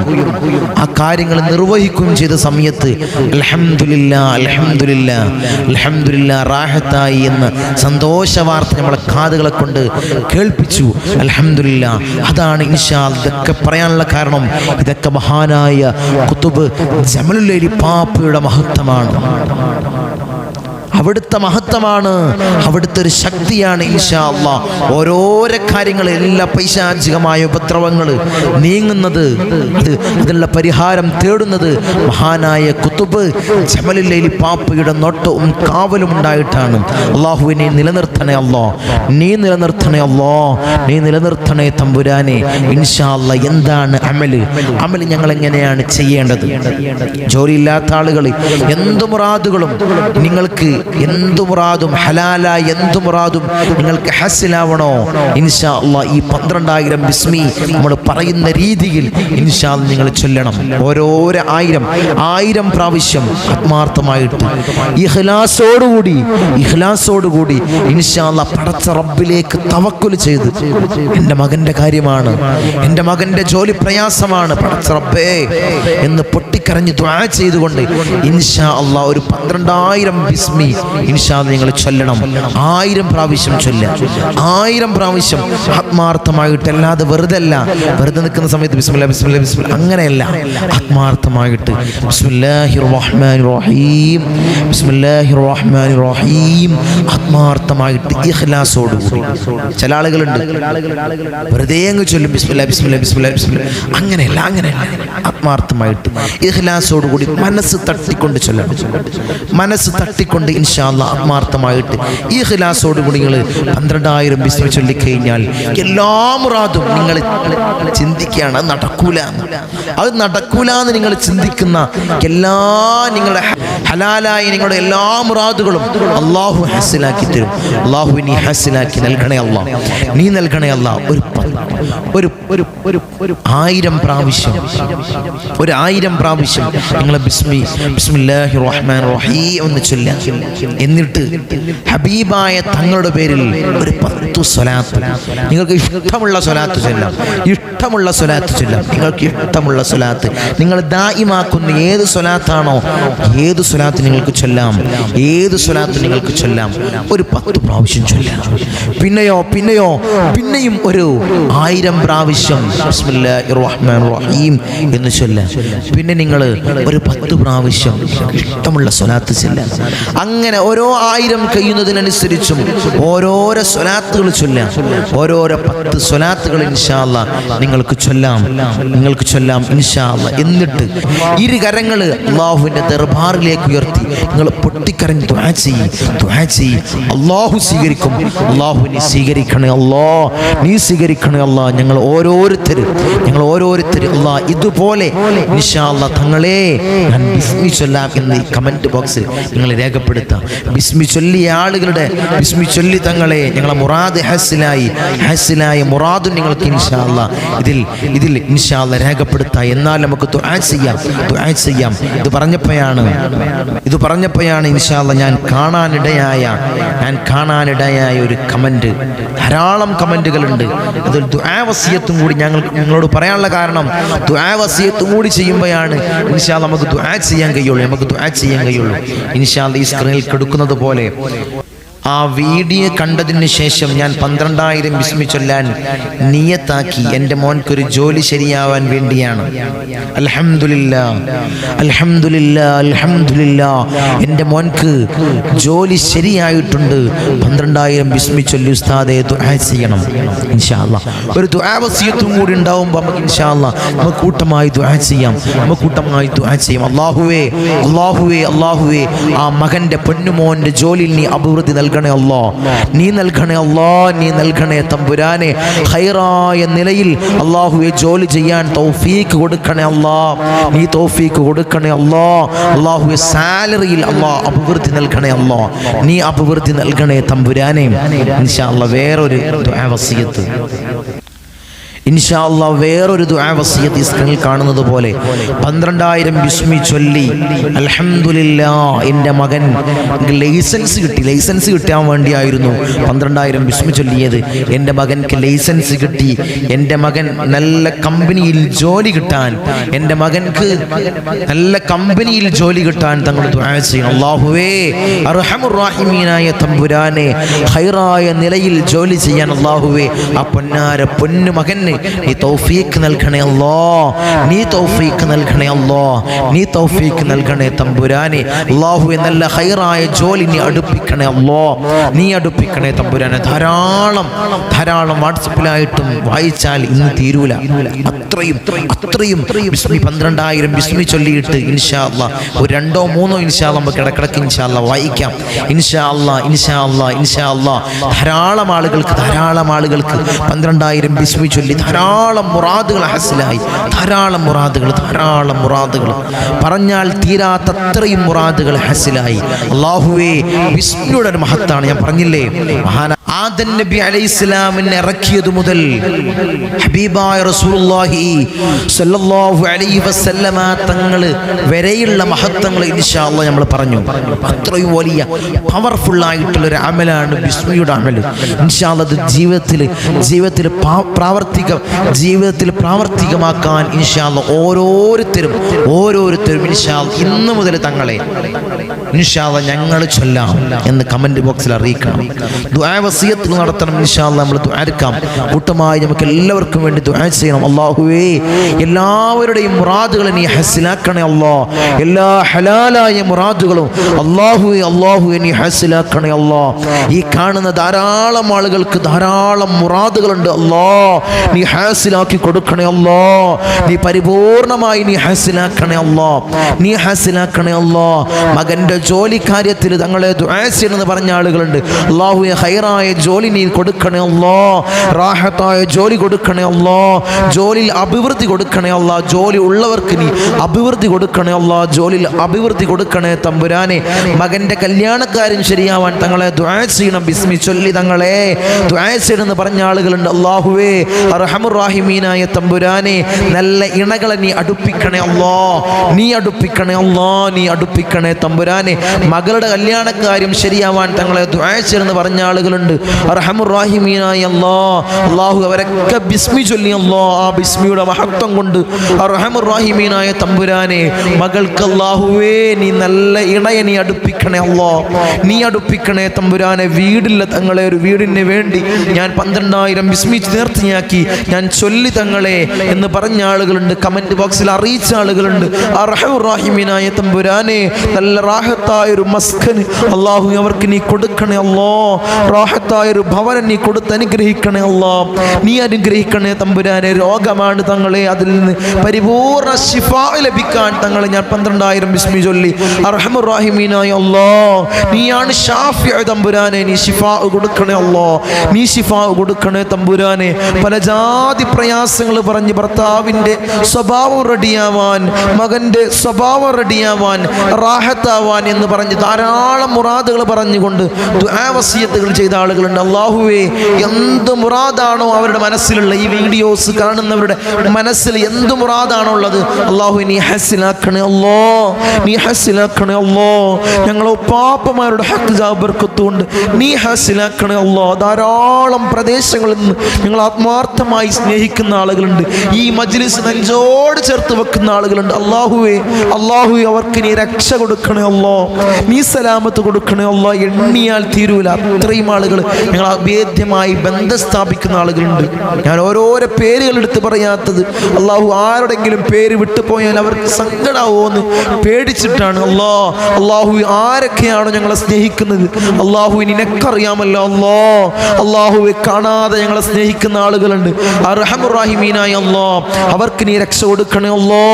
ആ കാര്യങ്ങൾ നിർവഹിക്കുകയും ചെയ്ത സമയത്ത് അൽഹംദുലില്ലാ റാഹത്തായി എന്ന് സന്തോഷ വാർത്ത നമ്മളെ കാതുകളെ കൊണ്ട് കേൾപ്പിച്ചു. അൽഹംദുലില്ലാ. അതാണ് ഇൻഷാ അല്ലാഹ് ഇതൊക്കെ പറയാനുള്ള കാരണം. ഇതൊക്കെ മഹാനായ ഖുതുബ് ജമലുൽ ലൈലി പാപ്പയുടെ മഹത്വമാണ്. അവിടുത്തെ മഹത്വമാണ്, അവിടുത്തെ ഒരു ശക്തിയാണ് ഇൻഷാ അല്ലാഹ്. ഓരോരോ കാര്യങ്ങൾ, എല്ലാ പൈശാചികമായ ഉപദ്രവങ്ങൾ നീങ്ങുന്നത്, അതിനുള്ള പരിഹാരം തേടുന്നത് മഹാനായ കുതുബ് ജമലുൽ ലൈലി പാപ്പയുടെ നോട്ടവും കാവലും ഉണ്ടായിട്ടാണ്. അള്ളാഹുവിനെ നിലനിർത്തണേ അല്ലാഹ്, നീ നിലനിർത്തണേ അല്ലാഹ്, നീ നിലനിർത്തണേ തമ്പുരാനെ. ഇൻഷാ അല്ലാഹ് എന്താണ് അമല് ഞങ്ങൾ എങ്ങനെയാണ് ചെയ്യേണ്ടത്? ജോലിയില്ലാത്ത ആളുകൾ എന്ത് മുറാദുകളും നിങ്ങൾക്ക്, എന്ത് മുറാദും ഹലാലായ എന്ത് മുറാദും നിങ്ങൾക്ക് ഹാസിലാവണോ, ഇൻഷാ അല്ലാഹ് ഈ 12,000 ബിസ്മി നമ്മൾ പറയുന്ന രീതിയിൽ ഇൻഷാ അല്ലാഹ് നിങ്ങൾ ചൊല്ലണം. ഓരോരോ 1000 പ്രാവശ്യം ആത്മാർത്ഥമായിട്ട് ഇഖ്ലാസോടുകൂടി ഇൻഷാ അല്ലാഹ് പടച്ച റബ്ബിലേക്ക് തവക്കുൽ ചെയ്ത്, എൻ്റെ മകൻ്റെ കാര്യമാണ്, എൻ്റെ മകൻ്റെ ജോലി പ്രയാസമാണ് പടച്ച റബ്ബേ എന്ന് പൊട്ടിക്കരഞ്ഞ് ദുആ ചെയ്തുകൊണ്ട് ഇൻഷാ അല്ലാഹ് ഒരു 12,000 ബിസ്മി ഇൻഷാ അല്ലാഹ് നിങ്ങൾ ചൊല്ലണം. 1000 പ്രാവശ്യം ചൊല്ലുക, 1000 പ്രാവശ്യം ആത്മാർത്ഥമായിട്ട്, അല്ലാതെ വെറുതെ നിൽക്കുന്ന സമയത്ത് ബിസ്മില്ലാ ബിസ്മില്ലാ ബിസ്മില്ലാ അങ്ങനെയല്ല, ആത്മാർത്ഥമായിട്ട് ബിസ്മില്ലാഹിർ റഹ്മാനിർ റഹീം ബിസ്മില്ലാഹിർ റഹ്മാനിർ റഹീം ആത്മാർത്ഥമായിട്ട് ഇഖ്ലാസോടുകൂടി. ചില ആളുകളുണ്ട് വെറുതെ അങ്ങ് ചൊല്ലും ബിസ്മില്ലാ ബിസ്മില്ലാ ബിസ്മില്ലാ ബിസ്മില്ലാ, അങ്ങനെയല്ല ആത്മാർത്ഥമായിട്ട് ഇഖ്ലാസോടുകൂടി മനസ്സ് തട്ടിക്കൊണ്ട് ചൊല്ലണം. മനസ്സ് തട്ടിക്കൊണ്ട് ഇൻഷാ അല്ലാഹ് ആത്മാർത്ഥമായിട്ട് ഇഖ്ലാസോടുകൂടി നിങ്ങൾ 12,000 ബിസ്മി ചൊല്ലിക്കഴിഞ്ഞാൽ എല്ലാ മുറാദും നിങ്ങൾ ചിന്തിക്കുകയാണ് അത് നടക്കൂല എന്ന് നിങ്ങൾ ചിന്തിക്കുന്ന എല്ലാ നിങ്ങളുടെ ഹലാലായ നിങ്ങളുടെ എല്ലാ മുറാദുകളും അള്ളാഹു ഹാസിലാക്കി തരും. അള്ളാഹു നീ ഹാസിലാക്കി നൽകണേ അല്ലാഹ്, നീ നൽകണേ അല്ലാഹ്. ഒരു 1000 പ്രാവശ്യം, ഒരു 1000 പ്രാവശ്യം നിങ്ങൾ ബിസ്മില്ലാഹിർ റഹ്മാനിർ റഹീം എന്ന് ചൊല്ലുക. എന്നിട്ട് ഹബീബായ തങ്ങളുടെ പേരിൽ ഒരു 10 സ്വലാത്ത്, നിങ്ങൾക്ക് ഇഷ്ടമുള്ള സ്വലാത്ത് ചൊല്ലാം, നിങ്ങൾക്ക് ഇഷ്ടമുള്ള സ്വലാത്ത്, നിങ്ങൾ ദായിമാക്കുന്ന ഏത് സ്വലാത്താണോ ഏത് സ്വലാത്ത് നിങ്ങൾക്ക് ചൊല്ലാം, ഒരു 10 പ്രാവശ്യം ചൊല്ലാം. പിന്നെയും ഒരു 1000 പ്രാവശ്യം ബിസ്മില്ലാഹിർ റഹ്മാനിർ റഹീം എന്ന് ചൊല്ലാം. പിന്നെ നിങ്ങൾ ഒരു 10 പ്രാവശ്യം ഇഷ്ടമുള്ള സ്വലാത്ത് ചൊല്ലാം. അങ്ങനെ ഓരോ 1000 കഴിയുന്നതിനനുസരിച്ചും ഓരോരോ സ്വലാത്തുകൾ ചൊല്ലാം, ഓരോരോ 10 സ്വലാത്തുകൾ ഇൻഷാ അല്ലാഹ് നിങ്ങൾക്ക് ചൊല്ലാം ഇൻഷാ അല്ലാഹ്. എന്നിട്ട് ഇരു കരങ്ങൾ അല്ലാഹുവിന്റെ ദർബാറിലേക്ക് ഉയർത്തി നിങ്ങൾ പൊട്ടിക്കരഞ്ഞ് ദുആ ചെയ്യ്. അല്ലാഹു സ്വീകരിക്കും. അല്ലാഹു നീ സ്വീകരിക്കണേ അല്ലാഹ്, നീ സ്വീകരിക്കണേ അല്ലാഹ്. ഞങ്ങൾ ഓരോരുത്തരും അല്ലാഹ് ഇതുപോലെ ഇൻഷാ അല്ലാഹ് തങ്ങളെ ഞാൻ ബിസ്മി ചൊല്ലാം എന്ന് കമന്റ് ബോക്സിൽ നിങ്ങൾ രേഖപ്പെടുത്താം. ബിസ്മി ചൊല്ലിയ ആളുകളുടെ ബിസ്മി ചൊല്ലി തങ്ങളെ ഞങ്ങളെ മുറാദ് ഹാസിലായ മുറാദും നിങ്ങൾക്ക് ഇൻഷാ അല്ലാഹ് ഇതിൽ ഇൻഷാ അല്ലാഹ് രേഖപ്പെടുത്താം. എന്നാൽ നമുക്ക് ദുആ ചെയ്യാം. ഇത് പറഞ്ഞപ്പോഴാണ് ഇൻഷാ അല്ലാഹ് ഞാൻ കാണാനിടയായ ഒരു കമന്റ്, ധാരാളം കമന്റുകളുണ്ട്. അതൊരു ദുആ വസിയത്തും കൂടി ഞങ്ങളോട് പറയാനുള്ള കാരണം, ദുആ വസിയത്തും കൂടി ചെയ്യുമ്പോഴാണ് ഇൻഷാ അല്ലാഹ് നമുക്ക് ദുആ ചെയ്യാൻ കഴിയുള്ളൂ. ഇൻഷാ അല്ലാഹ് ഈ സ്ക്രീനിൽ കൊടുക്കുന്നത് പോലെ ആ വീഡിയോ കണ്ടതിന് ശേഷം ഞാൻ 12,000 ബിസ്മി ചൊല്ലാൻ നിയത്താക്കി. എൻ്റെ മോൻക്കൊരു ജോലി ശരിയാവാൻ വേണ്ടിയാണ്. അൽഹംദുലില്ലാ എൻ്റെ മോൻക്ക് ജോലി ശരിയായിട്ടുണ്ട്. 12,000 ബിസ്മി ചൊല്ലി ഉസ്താദേ ദുആ ചെയ്യണം ഇൻഷാ അല്ലാഹ്. ഒരു ദുആ വസിയത്തും കൂടി ഉണ്ടാവുമ്പോൾ നമുക്ക് ഇൻഷാ അല്ലാഹ് നമുക്ക് കൂട്ടമായി ദുആ ചെയ്യാം. അല്ലാഹുവേ ആ മകൻ്റെ പൊന്നുമോൻ്റെ ജോലിയിൽ നീ അഭിവൃദ്ധി നീ നൽകണേ തമ്പുരാനെ. ഖൈറായ നിലയിൽ അല്ലാഹുവേ ജോലി ചെയ്യാൻ തൗഫീഖ് കൊടുക്കണേ അല്ലാഹ്, നീ തൗഫീഖ് കൊടുക്കണേ അല്ലാഹ്. അല്ലാഹുവേ സാലറിയിൽ അല്ലാഹ് അഭിവൃദ്ധി നൽകണേ അല്ലാഹ്, നീ അഭിവൃദ്ധി നൽകണേ തമ്പുരാനെ. ഇൻഷാ അല്ലാഹ് വേറൊരു ദുആ വസിയത്ത് ഇൻഷാ അല്ലാഹ് വേറൊരു ദുആ വസിയത്ത് സ്ക്രീനിൽ കാണുന്നത് പോലെ 12,000 ബിസ്മി ചൊല്ലി അൽഹംദുലില്ലാഹ് എൻ്റെ മകൻ ലൈസൻസ് കിട്ടാൻ വേണ്ടിയായിരുന്നു 12,000 ബിസ്മി ചൊല്ലിയത്. എൻ്റെ മകൻക്ക് ലൈസൻസ് കിട്ടി. എൻ്റെ മകൻ നല്ല കമ്പനിയിൽ ജോലി കിട്ടാൻ, എൻ്റെ മകൻക്ക് നല്ല കമ്പനിയിൽ ജോലി കിട്ടാൻ തങ്ങൾ ദുആ ചെയ്യണം. അല്ലാഹുവേ അർഹമുർ റഹീമീനായ തമ്പുരാനെ ഖൈറായ നിലയിൽ ജോലി ചെയ്യാൻ അല്ലാഹുവേ ആ പൊന്നു മകന് നീ തൗഫീഖ് നൽകണേ അല്ലാ, നീ തൗഫീഖ് നൽകണേ അല്ലാ, നീ തൗഫീഖ് നൽകണേ തമ്പുരാനെ. അല്ലാഹുവേ നല്ല ഖൈറായ ജോലി നീ അടുപ്പിക്കണേ അല്ലാ, നീ അടുപ്പിക്കണേ തമ്പുരാനെ. ധാരാളം വാട്സപ്പിലായിട്ടും വായിച്ചാൽ ഇന്ന് തീരൂല. അത്രയും ബിസ്മി 12,000 ബിസ്മി ചൊല്ലിയിട്ട് ഇൻഷാ അല്ലാ ഒരു 2 or 3 ഇൻഷാ അല്ലാ നമുക്ക് ഇടക്കിടക്ക് ഇൻഷാ അല്ലാ വായിക്കാം. ഇൻഷാ അല്ലാ ധാരാളം ആളുകൾക്ക് 12,000 ബിസ്മി ചൊല്ലി ധാരാളം മുറാദുകൾ ഹസിലായി. ധാരാളം മുറാദുകൾ പറഞ്ഞാൽ തീരാത്ത അത്രയും മുറാദുകൾ ഹസിലായി. അല്ലാഹുവേ ബിസ്മിയുടെ ഒരു മഹത്താണ്. ഞാൻ പറഞ്ഞില്ലേ, ആദം നബി അലൈഹിസ്സലാമിനെ ഇറക്കിയത് മുതൽ ഹബീബായ റസൂലുള്ളാഹി സ്വല്ലല്ലാഹു അലൈഹി വസല്ലമ തങ്ങൾ വരെയുള്ള മഹത്വങ്ങൾ ഇൻഷാ അല്ലാഹ് നമ്മൾ പറഞ്ഞു. അത്രയും വലിയ പവർഫുൾ ആയിട്ടുള്ള ഒരു അമലാണ് ബിസ്മിയുടെ അമൽ. ഇൻഷാ അല്ലാഹ് അത് ജീവിതത്തിൽ പ്രാവർത്തികമാക്കാൻ ഇൻഷാ അല്ലാഹ് ഓരോരുത്തരും ഇൻഷാ അല്ലാഹ് ഇന്ന് മുതൽ തങ്ങളെ ഇൻഷാ അല്ലാഹ് ഞങ്ങൾ ചൊല്ലാം എന്ന് കമന്റ് ബോക്സിൽ അറിയിക്കണം. ദുആ വസിയത്ത് നടത്തണം. ഇൻഷാ അല്ലാഹ് നമ്മൾ ദുആർക്കാം. കൂട്ടമായി നമുക്ക് എല്ലാവർക്കും വേണ്ടി ദുആ ചെയ്യണം. അല്ലാഹുവേ എല്ലാവരുടെയും മുറാദുകളെ നീ ഹസിലാക്കണേ അല്ലാ. എല്ലാ ഹലാലായ മുറാദുകളും അല്ലാഹുവേ നീ ഹസിലാക്കണേ അല്ലാ. ഈ കാണുന്ന ധാരാളം ആളുകൾക്ക് ധാരാളം മുറാദുകളുണ്ട്. അല്ലാ നീ ഹസിലാക്കി കൊടുക്കണേ അല്ലാ. നീ പരിപൂർണമായി നീ ഹസിലാക്കണേ അല്ലാ. മകന്റെ ജോലി കാര്യത്തിൽ തങ്ങളെ ദുആ ചെയ്യണമെന്ന് പറഞ്ഞ ആളുകളുണ്ട്. അല്ലാഹുവേ ഖൈറായ ജോലി നീ കൊടുക്കണേ അല്ലാ, റാഹത്തായ ജോലി കൊടുക്കണേ അല്ലാ, ജോലിയിൽ അഭിവൃദ്ധി കൊടുക്കണേ അല്ലാ, ജോലി ഉള്ളവർക്ക് നീ അഭിവൃദ്ധി കൊടുക്കണേ അല്ലാ, ജോലിയിൽ അഭിവൃദ്ധി കൊടുക്കണേ തമ്പുരാനെ. മകന്റെ കല്യാണക്കാരൻ ശരിയാവാൻ തങ്ങളെ ദുആ ചെയ്യണം. ബിസ്മി ചൊല്ലി തങ്ങളെ ദുആ ചെയ്യണമെന്ന് പറഞ്ഞ ആളുകളുണ്ട്. അല്ലാഹുവേ അർഹമുർ റഹീമീനായ തമ്പുരാനെ നല്ല ഇണകളെ നീ അടുപ്പിക്കണേ അല്ലാ, നീ അടുപ്പിക്കണേ തമ്പുരാനെ. മകളുടെ കല്യാണക്കാര്യം ശരിയാവാൻ തങ്ങളെ ദുആ ചെയ്യണമെന്ന് പറഞ്ഞ ആളുകളുണ്ട്. അർഹമുർ റഹീമീനായ അല്ലാഹു അവരൊക്കെ ബിസ്മി ചൊല്ലി അല്ലാ. ആ ബിസ്മിയുടെ മഹത്വം കൊണ്ട് അർഹമുർ റഹീമീനായ തമ്പുരാനെ മകൾക്ക് അല്ലാഹുവേ നീ നല്ല ഇണയെ നീ അടുപ്പിക്കണേ അല്ലാ, നീ അടുപ്പിക്കണേ തമ്പുരാനെ. വീടില്ല തങ്ങളെ, ഒരു വീടിന് വേണ്ടി ഞാൻ 12,000 ബിസ്മി നേർച്ചയാക്കി ഞാൻ ചൊല്ലി തങ്ങളെ എന്ന് പറഞ്ഞ ആളുകളുണ്ട്. കമന്റ് ബോക്സിൽ അറിയിച്ച ആളുകളുണ്ട്. അർഹമുർ റഹീമീനായ തമ്പുരാനെ നല്ല റാഹത്തായ ഒരു മസ്കൻ അല്ലാഹു അവർക്ക് നീ കൊടുക്കണേ അല്ലാ. റാഹത്തായ ഒരു ഭവനം നീ കൊടുത്ത് അനുഗ്രഹിക്കണേ അല്ലാ, നീ അനുഗ്രഹിക്കണേ തമ്പുരാനെ. രോഗമാണ് തങ്ങളെ, അതിൽ നിന്ന് പരിപൂർണ ശിഫാ ലഭിക്കാൻ തങ്ങളെ ഞാൻ 12,000 ബിസ്മി ചൊല്ലി അർഹമുർ റഹീമീനായ അല്ലാ നീയാണ് ഷാഫിഉ തമ്പുരാനെ. നീ ശിഫാ കൊടുക്കണേ അല്ലാ, നീ ശിഫാ കൊടുക്കണേ തമ്പുരാനെ. പല ജാതി പ്രയാസങ്ങൾ പറഞ്ഞ് ഭർത്താവിൻ്റെ സ്വഭാവം റെഡിയാവാൻ, മകൻ്റെ സ്വഭാവം റെഡിയാവാൻ, റാഹത്താവാൻ എന്ന് പറഞ്ഞ് ധാരാളം മുറാദുകൾ പറഞ്ഞുകൊണ്ട് ദുആ വസിയത്തുകൾ ചെയ്ത ആളുകളുണ്ട്. അല്ലാഹുവേ എന്ത് മുറാദാണോ അവരുടെ മനസ്സിലുള്ള, ഈ വീഡിയോസ് കാണുന്നവരുടെ മനസ്സിൽ എന്ത് മുറാദാണോ ഉള്ളത് അല്ലാഹു നീ ഹസിലാക്കണേ അല്ലാ, നീ ഹസിലാക്കണേ അല്ലാ. ഞങ്ങളെ പാപ്പമാരുടെ ഹക്ക് ജാബർക്കത്തുകൊണ്ട് നീ ഹസിലാക്കണേ അല്ലാ. ധാരാളം പ്രദേശങ്ങളിൽ നിന്ന് ഞങ്ങൾ ആത്മാർത്ഥമായി സ്നേഹിക്കുന്ന ആളുകളുണ്ട്. ഈ മജ്ലിസ് നെഞ്ചോട് ചേർത്ത് വെക്കുന്ന ആളുകളുണ്ട്. അല്ലാഹുവേ അവർക്ക് നീ രക്ഷ കൊടുക്കണേ അല്ലാ, നീ സലാമത്ത് കൊടുക്കണേ അല്ലാ. എണ്ണിയാൽ തീരൂല അത്രയും ആളുകൾ ഞങ്ങൾ അഭേദ്യമായി ബന്ധം സ്ഥാപിക്കുന്ന ആളുകളുണ്ട്. ഞാൻ ഓരോരോ പേരുകൾ എടുത്ത് പറയാത്തത് അല്ലാഹു ആരുടെങ്കിലും പേര് വിട്ടുപോയാൽ അവർക്ക് സങ്കടാവോന്ന് പേടിച്ചിട്ടാണ്. അല്ലാഹു ആരൊക്കെയാണോ ഞങ്ങളെ സ്നേഹിക്കുന്നത് അല്ലാഹു നിനക്കറിയാമല്ലോ. അല്ലാഹുവെ കാണാതെ ഞങ്ങളെ സ്നേഹിക്കുന്ന ആളുകളുണ്ട്. അർഹമുർ റഹീമീനായ അല്ലാ അവർക്ക് നീ രക്ഷ കൊടുക്കണേ അല്ലാ.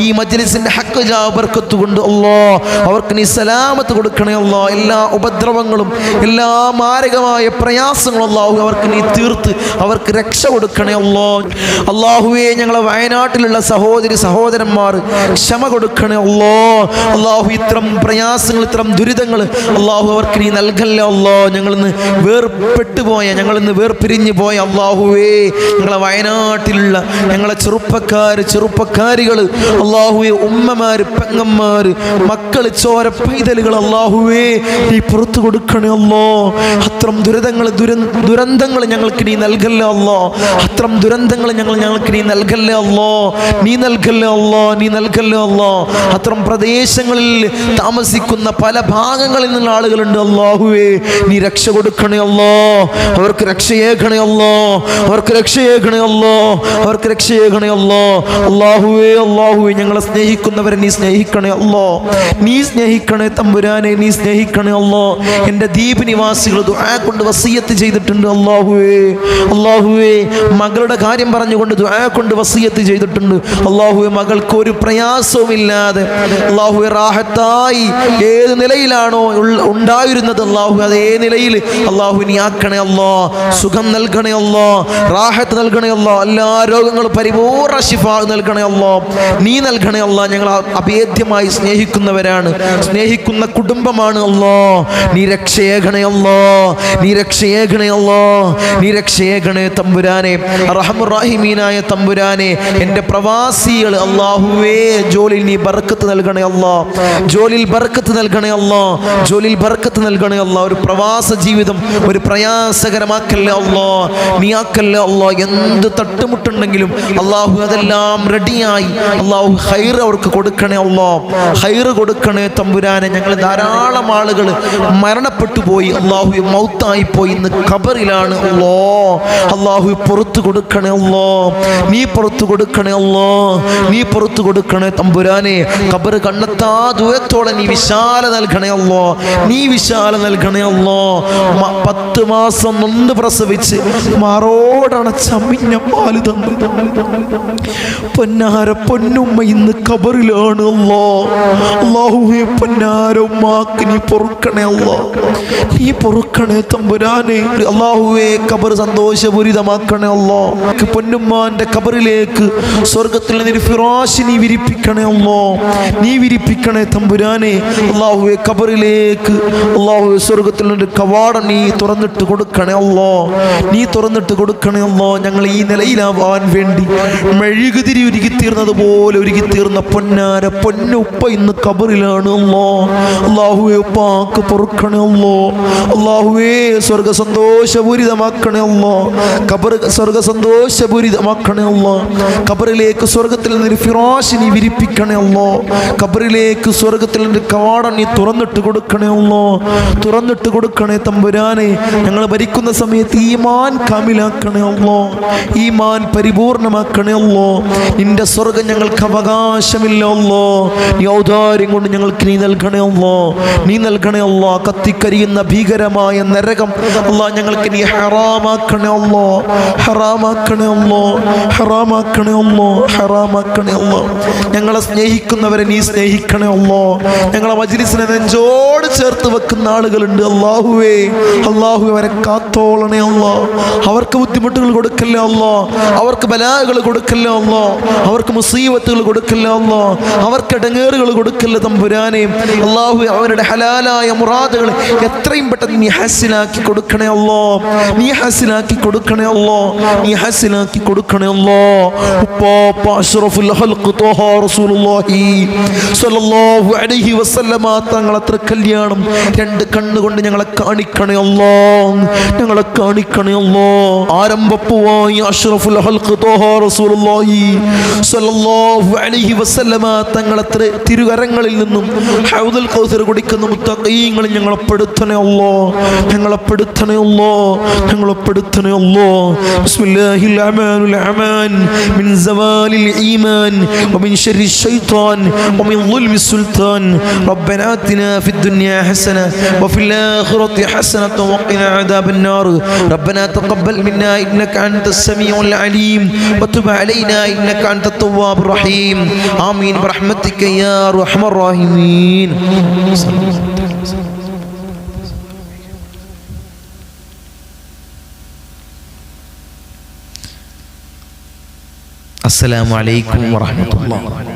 ഈ മജ്ലിസിന്റെ ഹക്ക് ബർക്കത്ത് കൊണ്ട് അല്ലാ അവർക്ക് നീ സലാമത്ത് കൊടുക്കണേ അല്ലാ. എല്ലാ ഉപദ്രവങ്ങളും എല്ലാ മാരകമായ പ്രയാസങ്ങളും അല്ലാഹു അവർക്ക് നീ തീർത്ത് അവർക്ക് രക്ഷ കൊടുക്കണേ അല്ലാ. അല്ലാഹുവേ ഞങ്ങളെ വയനാട്ടിലുള്ള സഹോദരന്മാർ ക്ഷമ കൊടുക്കണേ അല്ലാ. അല്ലാഹു ഇത്തരം പ്രയാസങ്ങൾ, ഇത്തരം ദുരിതങ്ങൾ അല്ലാഹു അവർക്ക് നീ നൽകല്ലേ അല്ലാ. ഞങ്ങളിന്ന് വേർപെട്ടുപോയ, ഞങ്ങളിന്ന് വേർപിരിഞ്ഞു പോയ അല്ലാഹുവേ ഞങ്ങളെ വയനാട്ടിലുള്ള ഞങ്ങളെ ചെറുപ്പക്കാരികൾ അല്ലാഹുവേ, ഉമ്മമാര്, പെങ്ങന്മാര്, മക്കള്, ചോര പൈതലുകൾ അല്ലാഹുവേ നീ പുറത്തു കൊടുക്കണേ അല്ലാ. അത്തരം ദുരന്തങ്ങൾ ഞങ്ങൾക്ക് നീ നൽകല്ലേ അല്ലാ. അത്തരം ദുരന്തങ്ങൾ ഞങ്ങൾക്ക് നീ നൽകല്ലേ അല്ലാ. നീ നൽകല്ലേ അല്ലാ. നീ നൽകല്ലേ അല്ലാ. അത്തരം പ്രദേശങ്ങളിൽ താമസിക്കുന്ന പല ഭാഗങ്ങളിൽ നിന്നുള്ള ആളുകളുണ്ട് അല്ലാഹുവേ നീ രക്ഷ കൊടുക്കണേ അല്ലാ. അവർക്ക് രക്ഷയേകണേ അല്ലാ. അവർക്ക് രക്ഷയേകണേ അല്ലാ. അവർക്ക് രക്ഷയേകണേ അല്ലാ. അല്ലാഹുവേ അല്ലാഹുവേ ഞങ്ങളെ സ്നേഹിക്കുന്നവരെ നീ സ്നേഹിക്കണേ അല്ലാ. നീ സ്നേഹിക്കണേ തമ്പുരാനെ. നീ സ്നേഹിക്കണേ അല്ലാ. എൻ്റെ ദ്വീപ് നിവാസികൾ ദുആ കൊണ്ട് വസിയത്ത് ചെയ്തിട്ടുണ്ട് അല്ലാഹുവേ. അല്ലാഹുവേ മകളുടെ കാര്യം പറഞ്ഞുകൊണ്ട് ദുആ കൊണ്ട് വസിയത്ത് ചെയ്തിട്ടുണ്ട് അല്ലാഹുവേ. മകൾക്ക് ഒരു പ്രയാസവും ഇല്ലാതെ അല്ലാഹുവേ റാഹത്തായി ഏത് നിലയിലാണോ ഉണ്ടായിരുന്നത് അല്ലാഹു അതേ നിലയിൽ അല്ലാഹു നീ ആക്കണേ അല്ലാ. സുഖം നൽകണേ അല്ലാ. റാഹത്ത് നൽകണേ അല്ലാ. എല്ലാ രോഗങ്ങളും പരിപൂർണ്ണ ശിഫ നൽകണേ അല്ലാ. നീ നൽകണേ അല്ലാ. ഞങ്ങൾ അഭേദ്യമായി സ്നേഹിക്കുന്നവരാണ്, സ്നേഹിക്കുന്ന കുടുംബമാണ് അല്ലാ. നീ രക്ഷയേകണേ അല്ലാ. നീ രക്ഷയേകണേ അല്ലാ. നീ രക്ഷയേകണേ തമ്പുരാനെ. റഹ്മാൻ റഹീമീനായ തമ്പുരാനെ എൻ്റെ പ്രവാസികൾ അല്ലാഹുവേ ജോലിയിൽ നീ ബർക്കത്ത് നൽകണേ അല്ലാ. ജോലിയിൽ ബർക്കത്ത് നൽകണേ അല്ലാ. ജോലിയിൽ ബർക്കത്ത് നൽകണേ അല്ലാ. ഒരു പ്രവാസ ജീവിതം ഒരു പ്രയാസകരമാക്കല്ലേ അല്ലാ. നീ ആക്കല്ലേ അല്ലാ. എന്ത് തട്ടുമുട്ടുണ്ടെങ്കിലും അല്ലാഹു അതെല്ലാം റെഡിയായി അല്ലാഹു ഖൈർ അവർക്ക് കൊടുക്കണേ അല്ലാ. ഖൈർ കൊടുക്കണേ തമ്പുരാനെ. ഞങ്ങൾ ധാരാളം ആളുകൾ മരണപ്പെട്ടു പോയി അല്ലാഹു, മൗത്തായി പോയി, ഇന്ന് ഖബറിലാണ് അല്ലാ. അല്ലാഹു പുറത്തു കൊടുക്കണേ അല്ലാ. നീ പുറത്തു കൊടുക്കണേ അല്ലാ. നീ പുറത്തു കൊടുക്കണേ തമ്പുരാനെ. ഖബർ കണ്ണെത്താ ദൂരത്തോടെ നീ വിശാല നൽകണേ അല്ലാ. നീ വിശാല നൽകണേ അല്ലാ. 10 മാസം നൊന്ത് പ്രസവിച്ച് മാറോടണച്ച മിഞ്ഞ പാല് തന്നു പൊന്നാര പൊന്നുമ്മ ഇന്ന് ഖബറിലാണ് അല്ലാ. അല്ലാഹുവേ പൊന്നാര ഉമ്മാക്ക് നീ പൊറുക്കണേ അല്ലാ. നീ പൊറുക്കണേ തമ്പുരാനെ. അല്ലാഹുവേ ഖബർ സന്തോഷപൂരിതമാക്കണേ അല്ലാ. പൊന്നുമ്മാന്റെ ഖബറിലേക്ക് സ്വർഗത്തിൽ നിന്ന് ഫിറാശ് നീ വിരിപ്പിക്കണേ അല്ലാ. നീ വിരിപ്പിക്കണേ തമ്പുരാനെ. അല്ലാഹുവേ ഖബറിലേക്ക് അല്ലാഹുവേ സ്വർഗത്തിൽ നിന്ന് കവാടം നീ തുറന്നിട്ട് കൊടുക്കണേ അല്ലാ. നീ തുറന്നിട്ട് കൊടുക്കണേ അല്ലാ. ഞങ്ങൾ ഈ നിലയിലാവാൻ വേണ്ടി മെഴുകുതിരി ഒരുക്കി തീർന്നതുപോലെ ഒരുക്കി തീർന്ന പൊന്നാര പൊന്നുപ്പ ഇന്ന് ഖബറിലാണ് അല്ലാ. അല്ലാഹുവേ ഉപ്പാക്ക് പൊറുക്കണേ അല്ലാ. അല്ലാഹുവേ സ്വർഗ സന്തോഷപൂരിതമാക്കണേ അല്ലാ. ഖബർ സ്വർഗ സന്തോഷപൂരിതമാക്കണേ അല്ലാ. ഖബറിലേക്ക് സ്വർഗത്തിൽ നിന്ന് ഫിറാശ് നീ വിരിപ്പിക്കണേ അല്ലാ. ഖബറിലേക്ക് സ്വർഗത്തിൽ നിന്ന് കവാടം നീ തുറന്നിട്ട് കൊടുക്കണേ അല്ലാ. തുറന്നിട്ട് കൊടുക്കണേ തമ്പുരാനെ. ഞങ്ങൾ ഭരിക്കുന്ന സമയത്ത് ഈമാൻ കാമിലാക്കണേ അല്ലാ. ഈമാൻ പരിപൂർണമാക്കണേ അല്ലാ. നിന്റെ സ്വർഗം ഞങ്ങൾക്ക് അവകാശമില്ല അല്ലാ. നീ ഔദാര്യം കൊണ്ട് ഞങ്ങൾക്ക് നീ നൽകണേ അല്ലാ. നീ നൽകണേ അല്ലാ. കത്തിക്കരിയുന്ന ഭീകരമായ നരകം അല്ലാ ഞങ്ങൾക്ക് നീ ഹറാമാക്കണേ അല്ലാ. ഹറാമാക്കണേ അല്ലാ. ഹറാമാക്കണേ അല്ലാ. ഹറാമാക്കണേ അല്ലാ. ഞങ്ങളെ സ്നേഹിക്കുന്നവരെ നീ സ്നേഹിക്കണേ അല്ലാ. ഞങ്ങളെ മജ്ലിസിനെ നെഞ്ചോട് ചേർത്ത് വെക്കുന്ന ആളുകളുണ്ട് അല്ലാഹുവേ. അല്ലാഹുവേ അവരെ കാത്തോളണേ അല്ലാ. അവർക്ക് ബുദ്ധിമുട്ടുകൾ കൊടുക്കല്ലേ അല്ലാ. അവർക്ക് ബലാകൾ കൊടുക്കല്ലേ അല്ലാ. അവർക്ക് മുസീബത്തുകൾ കൊടുക്കല്ലേ അല്ലാ. അവർക്ക് ഇടങ്ങേറുകൾ കൊടുക്കല്ലേ തമ്പുരാനെ. അല്ലാഹുവേ അവരുടെ ഹലാലായ മുറാദുകൾ എത്രയും പെട്ടെന്ന് നീ ഹാസിലാക്കി കൊടുക്കണേ അല്ലാ. നീ ഹാസിലാക്കി കൊടുക്കണേ അല്ലാ. നീ ഹാസിലാക്കി കൊടുക്കണേ അല്ലാ. ഉപ്പാപ്പ അഷ്റഫുൽ ഖൽഖ് ത്വഹ റസൂലുള്ളാഹി സ്വല്ലല്ലാഹു അലൈഹി വസല്ലമ തങ്ങളെ കല്യാണം 2 കണ്ണുകൊണ്ട് ഞങ്ങളെ കാണിക്കണേ അല്ലാ. ഞങ്ങളെ കാണിക്കണേ അല്ലാ. ആരംഭപ്പുവായി അഷ്റഫുൽ ഖൽഖ് ത്വഹ റസൂലുള്ളാഹി സ്വല്ലല്ലാഹു അലൈഹി വസല്ലമ തങ്ങളെ തിരുകരങ്ങളിൽ നിന്നും ഹൗദുൽ കൗസർ കുടിക്കുന്ന മുത്തഖീങ്ങളിൽ ഞങ്ങളെ പെടുത്തണേ അല്ലാ. ഞങ്ങളെ പെടുത്തണേ അല്ലാ. ഞങ്ങളെ പെടുത്തണേ അല്ലാ. ബിസ്മില്ലാഹിൽ റഹ്മാനിർ റഹീം. മിൻ സവാലിൽ ഈമാൻ വമിൻ ശർരി ശൈത്താൻ വമിൻ ളുൽമി സുൽത്താൻ. റബ്ബനാ ആതിനാ ഫിദ് ദുനിയാ ഹസന വഫിൽ ആഖിറതി ഹസനത വഖിനാ അദാബൻ നാർ. റബ്ബനാ തഖബ്ബൽ മിന്നാ ഇന്നക അൻതസ് സമീഉൽ അലീം വതുബ് അലൈനാ ഇന്നക അൻതത് തവ്വാബുർ റഹീം. ആമീൻ ബിറഹ്മതിക യാ അർഹമർ റഹീമീൻ. അസ്സലാമു അലൈക്കും വറഹ്മത്തുള്ളാഹി.